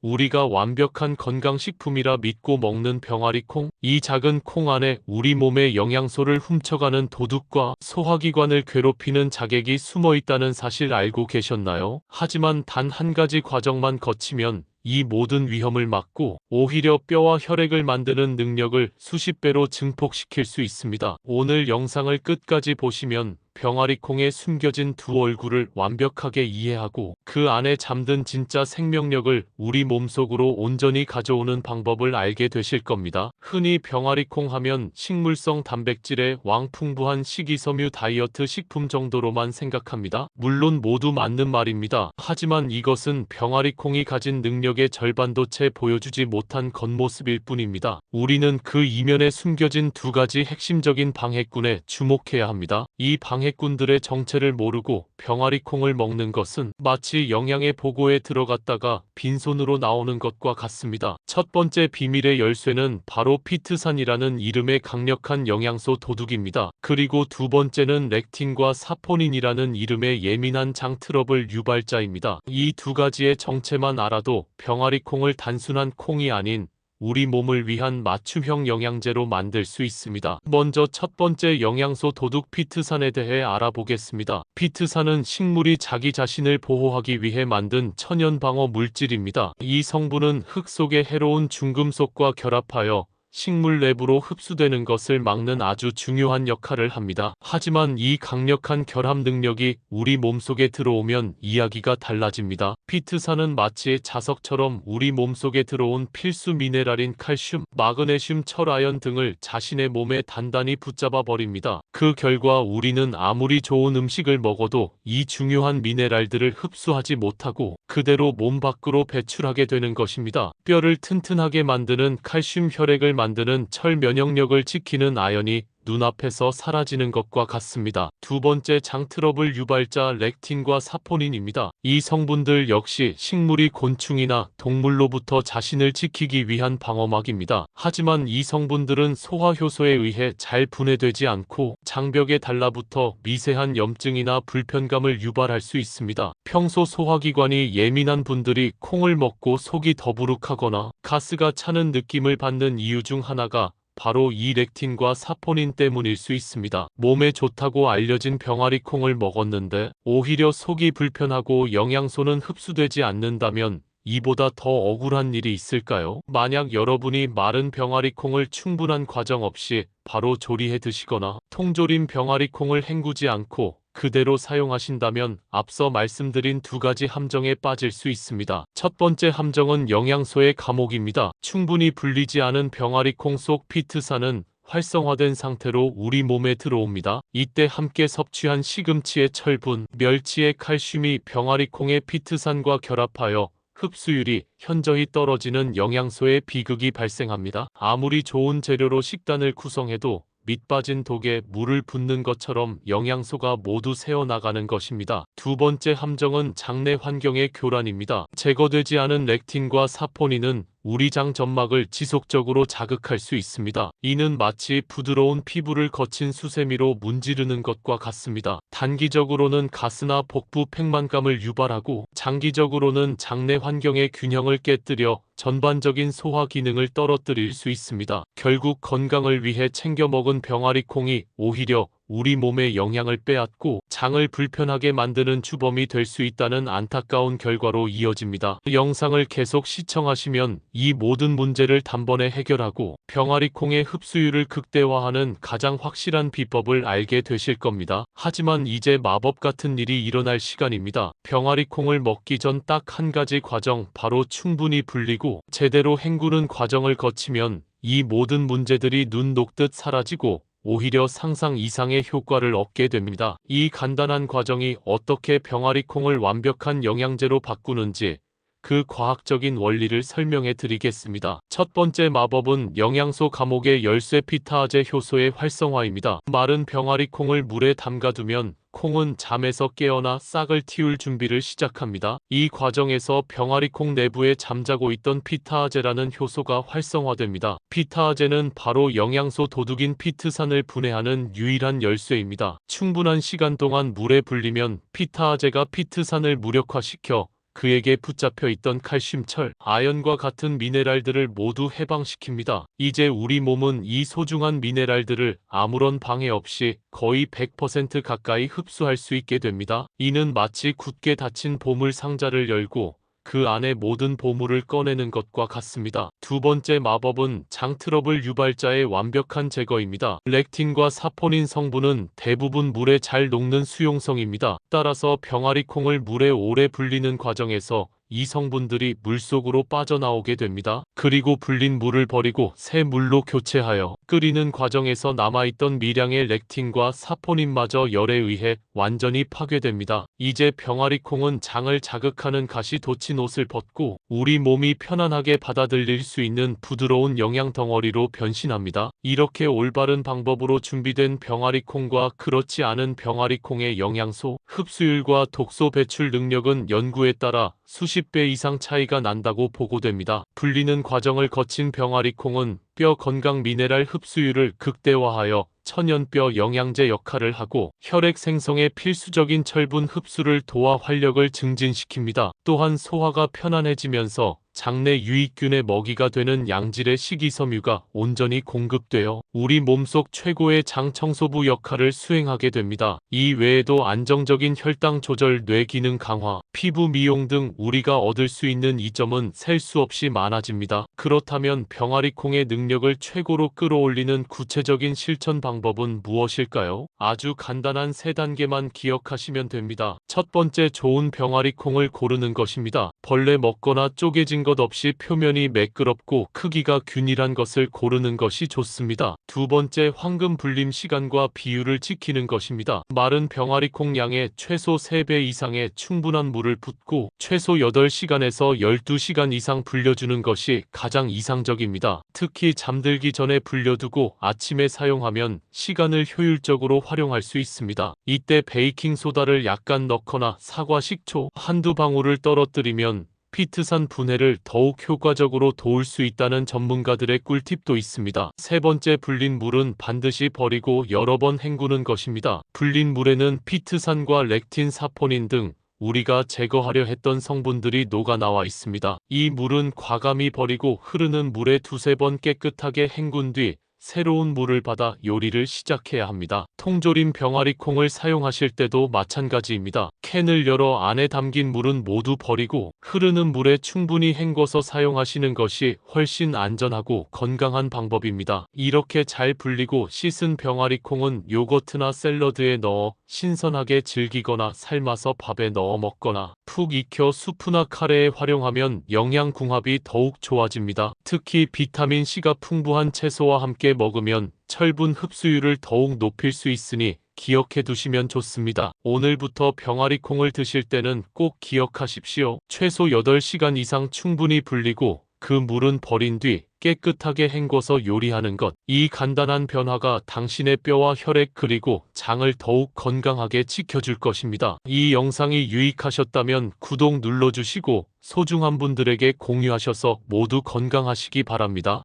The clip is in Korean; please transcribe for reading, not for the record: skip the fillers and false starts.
우리가 완벽한 건강식품이라 믿고 먹는 병아리콩. 이 작은 콩 안에 우리 몸의 영양소를 훔쳐가는 도둑과 소화기관을 괴롭히는 자객이 숨어 있다는 사실 알고 계셨나요? 하지만 단 한 가지 과정만 거치면 이 모든 위험을 막고 오히려 뼈와 혈액을 만드는 능력을 수십 배로 증폭시킬 수 있습니다. 오늘 영상을 끝까지 보시면 병아리콩에 숨겨진 두 얼굴을 완벽하게 이해하고 그 안에 잠든 진짜 생명력을 우리 몸속으로 온전히 가져오는 방법을 알게 되실 겁니다. 흔히 병아리콩 하면 식물성 단백질의 왕풍부한 식이섬유 다이어트 식품 정도로만 생각합니다. 물론 모두 맞는 말입니다. 하지만 이것은 병아리콩이 가진 능력의 절반도 채 보여주지 못한 겉모습일 뿐입니다. 우리는 그 이면에 숨겨진 두 가지 핵심적인 방해꾼에 주목해야 합니다. 이 방해꾼들의 정체를 모르고 병아리콩을 먹는 것은 마치 영양의 보고에 들어갔다가 빈손으로 나오는 것과 같습니다. 첫 번째 비밀의 열쇠는 바로 피트산이라는 이름의 강력한 영양소 도둑입니다. 그리고 두 번째는 렉틴과 사포닌이라는 이름의 예민한 장 트러블 유발자입니다. 이 두 가지의 정체만 알아도 병아리콩을 단순한 콩이 아닌 우리 몸을 위한 맞춤형 영양제로 만들 수 있습니다. 먼저 첫 번째 영양소 도둑 피트산에 대해 알아보겠습니다. 피트산은 식물이 자기 자신을 보호하기 위해 만든 천연 방어 물질입니다. 이 성분은 흙 속의 해로운 중금속과 결합하여 식물 내부로 흡수되는 것을 막는 아주 중요한 역할을 합니다. 하지만 이 강력한 결합 능력이 우리 몸속에 들어오면 이야기가 달라집니다. 피트산은 마치 자석처럼 우리 몸속에 들어온 필수 미네랄인 칼슘, 마그네슘, 철, 아연 등을 자신의 몸에 단단히 붙잡아 버립니다. 그 결과 우리는 아무리 좋은 음식을 먹어도 이 중요한 미네랄들을 흡수하지 못하고 그대로 몸 밖으로 배출하게 되는 것입니다. 뼈를 튼튼하게 만드는 칼슘, 혈액을 만드는 철, 면역력을 지키는 아연이 눈앞에서 사라지는 것과 같습니다. 두 번째 장 트러블 유발자 렉틴과 사포닌입니다. 이 성분들 역시 식물이 곤충이나 동물로부터 자신을 지키기 위한 방어막입니다. 하지만 이 성분들은 소화 효소에 의해 잘 분해되지 않고 장벽에 달라붙어 미세한 염증이나 불편감을 유발할 수 있습니다. 평소 소화기관이 예민한 분들이 콩을 먹고 속이 더부룩하거나 가스가 차는 느낌을 받는 이유 중 하나가 바로 이 렉틴과 사포닌 때문일 수 있습니다. 몸에 좋다고 알려진 병아리콩을 먹었는데 오히려 속이 불편하고 영양소는 흡수되지 않는다면 이보다 더 억울한 일이 있을까요? 만약 여러분이 마른 병아리콩을 충분한 과정 없이 바로 조리해 드시거나 통조림 병아리콩을 헹구지 않고 그대로 사용하신다면 앞서 말씀드린 두 가지 함정에 빠질 수 있습니다. 첫 번째 함정은 영양소의 감옥입니다. 충분히 불리지 않은 병아리콩 속 피트산은 활성화된 상태로 우리 몸에 들어옵니다. 이때 함께 섭취한 시금치의 철분, 멸치의 칼슘이 병아리콩의 피트산과 결합하여 흡수율이 현저히 떨어지는 영양소의 비극이 발생합니다. 아무리 좋은 재료로 식단을 구성해도 밑 빠진 독에 물을 붓는 것처럼 영양소가 모두 새어나가는 것입니다. 두 번째 함정은 장내 환경의 교란입니다. 제거되지 않은 렉틴과 사포닌은 우리 장 점막을 지속적으로 자극할 수 있습니다. 이는 마치 부드러운 피부를 거친 수세미로 문지르는 것과 같습니다. 단기적으로는 가스나 복부 팽만감을 유발하고 장기적으로는 장내 환경의 균형을 깨뜨려 전반적인 소화 기능을 떨어뜨릴 수 있습니다. 결국 건강을 위해 챙겨 먹은 병아리콩이 오히려 우리 몸에 영양을 빼앗고 장을 불편하게 만드는 주범이 될 수 있다는 안타까운 결과로 이어집니다. 영상을 계속 시청하시면 이 모든 문제를 단번에 해결하고 병아리콩의 흡수율을 극대화하는 가장 확실한 비법을 알게 되실 겁니다. 하지만 이제 마법 같은 일이 일어날 시간입니다. 병아리콩을 먹기 전 딱 한 가지 과정, 바로 충분히 불리고 제대로 헹구는 과정을 거치면 이 모든 문제들이 눈 녹듯 사라지고 오히려 상상 이상의 효과를 얻게 됩니다. 이 간단한 과정이 어떻게 병아리콩을 완벽한 영양제로 바꾸는지 그 과학적인 원리를 설명해 드리겠습니다. 첫 번째 마법은 영양소 감옥의 열쇠 피타아제 효소의 활성화입니다. 마른 병아리콩을 물에 담가두면 콩은 잠에서 깨어나 싹을 틔울 준비를 시작합니다. 이 과정에서 병아리콩 내부에 잠자고 있던 피타아제라는 효소가 활성화됩니다. 피타아제는 바로 영양소 도둑인 피트산을 분해하는 유일한 열쇠입니다. 충분한 시간 동안 물에 불리면 피타아제가 피트산을 무력화시켜 그에게 붙잡혀 있던 칼슘, 철, 아연과 같은 미네랄들을 모두 해방시킵니다. 이제 우리 몸은 이 소중한 미네랄들을 아무런 방해 없이 거의 100% 가까이 흡수할 수 있게 됩니다. 이는 마치 굳게 닫힌 보물 상자를 열고 그 안에 모든 보물을 꺼내는 것과 같습니다. 두 번째 마법은 장 트러블 유발자의 완벽한 제거입니다. 렉틴과 사포닌 성분은 대부분 물에 잘 녹는 수용성입니다. 따라서 병아리 콩을 물에 오래 불리는 과정에서 이 성분들이 물속으로 빠져나오게 됩니다. 그리고 불린 물을 버리고 새 물로 교체하여 끓이는 과정에서 남아있던 미량의 렉틴과 사포닌마저 열에 의해 완전히 파괴됩니다. 이제 병아리 콩은 장을 자극하는 가시 돋친 옷을 벗고 우리 몸이 편안하게 받아들일 수 있는 부드러운 영양 덩어리로 변신합니다. 이렇게 올바른 방법으로 준비된 병아리 콩과 그렇지 않은 병아리 콩의 영양소, 흡수율과 독소 배출 능력은 연구에 따라 수십 배 이상 차이가 난다고 보고됩니다. 불리는 과정을 거친 병아리 콩은 뼈 건강 미네랄 흡수율을 극대화하여 천연뼈 영양제 역할을 하고 혈액 생성에 필수적인 철분 흡수를 도와 활력을 증진시킵니다. 또한 소화가 편안해지면서 장내 유익균의 먹이가 되는 양질의 식이섬유가 온전히 공급되어 우리 몸속 최고의 장 청소부 역할을 수행하게 됩니다. 이 외에도 안정적인 혈당 조절, 뇌 기능 강화, 피부 미용 등 우리가 얻을 수 있는 이점은 셀 수 없이 많아집니다. 그렇다면 병아리 콩의 능력을 최고로 끌어올리는 구체적인 실천 방법은 무엇일까요? 아주 간단한 3단계만 기억하시면 됩니다. 첫 번째, 좋은 병아리 콩을 고르는 것입니다. 벌레 먹거나 쪼개진 것 없이 표면이 매끄럽고 크기가 균일한 것을 고르는 것이 좋습니다. 두 번째, 황금 불림 시간과 비율을 지키는 것입니다. 마른 병아리 콩 양의 최소 3배 이상의 충분한 물을 붓고 최소 8시간에서 12시간 이상 불려주는 것이 가장 이상적입니다. 특히 잠들기 전에 불려두고 아침에 사용하면 시간을 효율적으로 활용할 수 있습니다. 이때 베이킹 소다를 약간 넣거나 사과 식초 한두 방울을 떨어뜨리면 피트산 분해를 더욱 효과적으로 도울 수 있다는 전문가들의 꿀팁도 있습니다. 세 번째, 불린 물은 반드시 버리고 여러 번 헹구는 것입니다. 불린 물에는 피트산과 렉틴, 사포닌 등 우리가 제거하려 했던 성분들이 녹아 나와 있습니다. 이 물은 과감히 버리고 흐르는 물에 2~3번 깨끗하게 헹군 뒤 새로운 물을 받아 요리를 시작해야 합니다. 통조림 병아리 콩을 사용하실 때도 마찬가지입니다. 캔을 열어 안에 담긴 물은 모두 버리고 흐르는 물에 충분히 헹궈서 사용하시는 것이 훨씬 안전하고 건강한 방법입니다. 이렇게 잘 불리고 씻은 병아리 콩은 요거트나 샐러드에 넣어 신선하게 즐기거나 삶아서 밥에 넣어 먹거나 푹 익혀 수프나 카레에 활용하면 영양 궁합이 더욱 좋아집니다. 특히 비타민 C가 풍부한 채소와 함께 먹으면 철분 흡수율을 더욱 높일 수 있으니 기억해 두시면 좋습니다. 오늘부터 병아리 콩을 드실 때는 꼭 기억하십시오. 최소 8시간 이상 충분히 불리고 그 물은 버린 뒤 깨끗하게 헹궈서 요리하는 것. 이 간단한 변화가 당신의 뼈와 혈액 그리고 장을 더욱 건강하게 지켜줄 것입니다. 이 영상이 유익하셨다면 구독 눌러주시고 소중한 분들에게 공유하셔서 모두 건강하시기 바랍니다.